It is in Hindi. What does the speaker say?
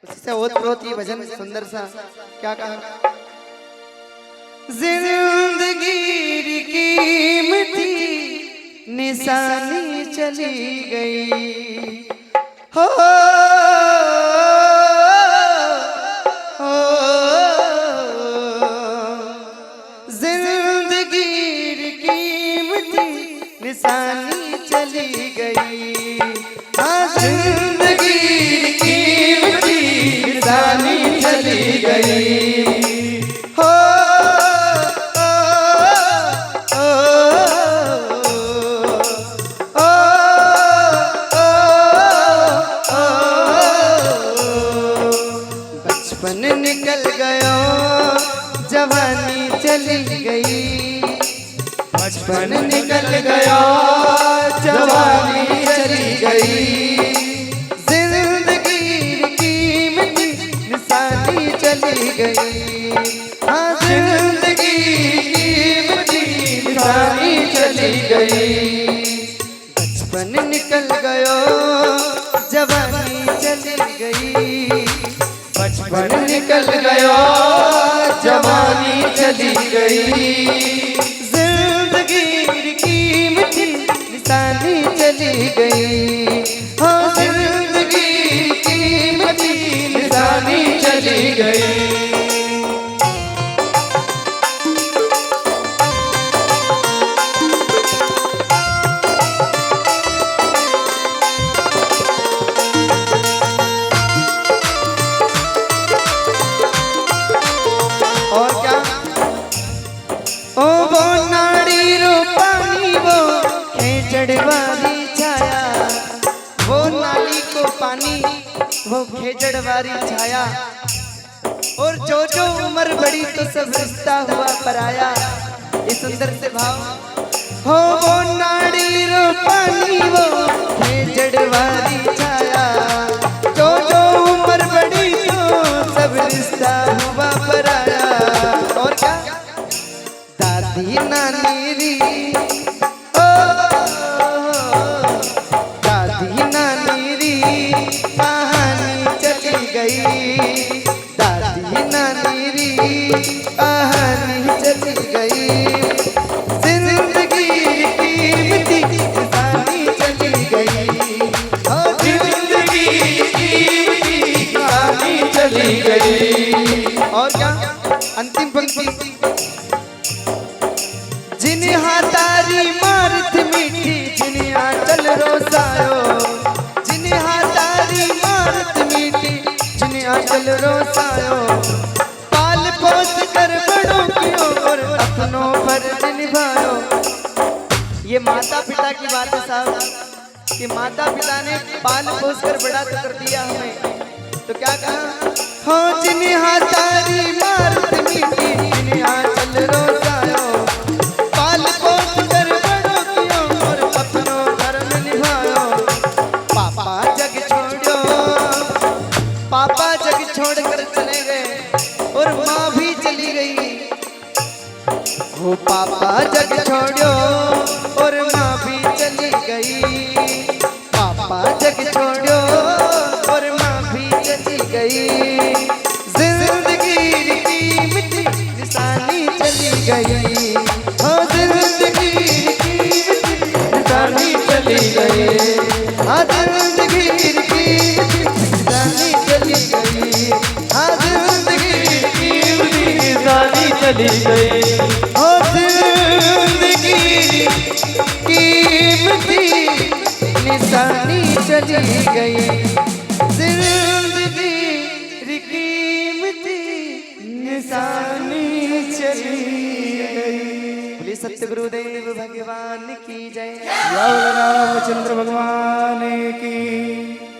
उसी से ओत प्रोत ये भजन सुंदर सा क्या कहा, जिंदगी कीमती निशानी चली गई हो, जिंदगी कीमती निशानी चली गई, हाँ जिंदगी कीमती निशानी चली गई हो, बचपन निकल गया जवानी चली गई, बचपन निकल गया जवानी चली गई, जिंदगी कीमती निशानी चली गई, हाँ जिंदगी कीमती निशानी चली गई, बचपन निकल गया जवानी चली गई, बचपन निकल गया जवानी चली गई, जिंदगी कीमती निशानी चली गई, हाँ जिंदगी कीमती निशानी चली गई। और क्या, ओ वो नाड़ी रो पानी वो खेचड़ वाली छाया, वो नाली को पानी वो खेचड़ वाली छाया, और जो जो उम्र बड़ी तो सब रिश्ता हुआ पराया, ये सुंदर से भाव हो, वो नाड़ी रो पानी वो खेचड़ वाली छाया, जो जो उम्र बड़ी तो सब रिश्ता हुआ पराया, और क्या, दादी नानी री ओ, दादी नानी री कहानी चली गई, दादी नानी री कहानी चली गई, जिंदगी कीमती निशानी चली गई, ओ जिंदगी कीमती निशानी चली गई, और क्या, अंतिम पंक्ति, जिन्हें हाथारी मारत मीठी जिन्हें आंचल रोसायो, जिन्हें हाथारी मारत मीठी जिन्हें आंचल रोसायो, पाल पोस कर बड़ों कियो और अपनों फर्ज निभायो, ये माता पिता की बात है साहब, कि माता पिता ने पाल पोस कर बड़ा तो कर दिया हमें, तो क्या कहा, हो जिन्हें हाथारी मारत मीठी जिन्हें आंचल रोसायो, पाल पोस कर बड़ों कियो और अपनों धर्म निभायो, पापा जग छोड़ो, पापा जग छोड़ कर चले गए और माँ भी चली गई, वो पापा जग छोड़ो और माँ भी चली गई, पापा जग छोड़ो और माँ भी चली गई, जिंदगी कीमती निशानी चली गई, हाँ जिंदगी कीमती निशानी चली गई, हाँ जिंदगी कीमती निशानी चली गई, हाँ जिंदगी कीमती निशानी चली गई, हाँ जिंदगी कीमती निशानी चली गई, जिंदगी कीमती निशानी चली गई। बोलिए सत्य गुरुदेव भगवान की जय, रामचंद्र भगवान की।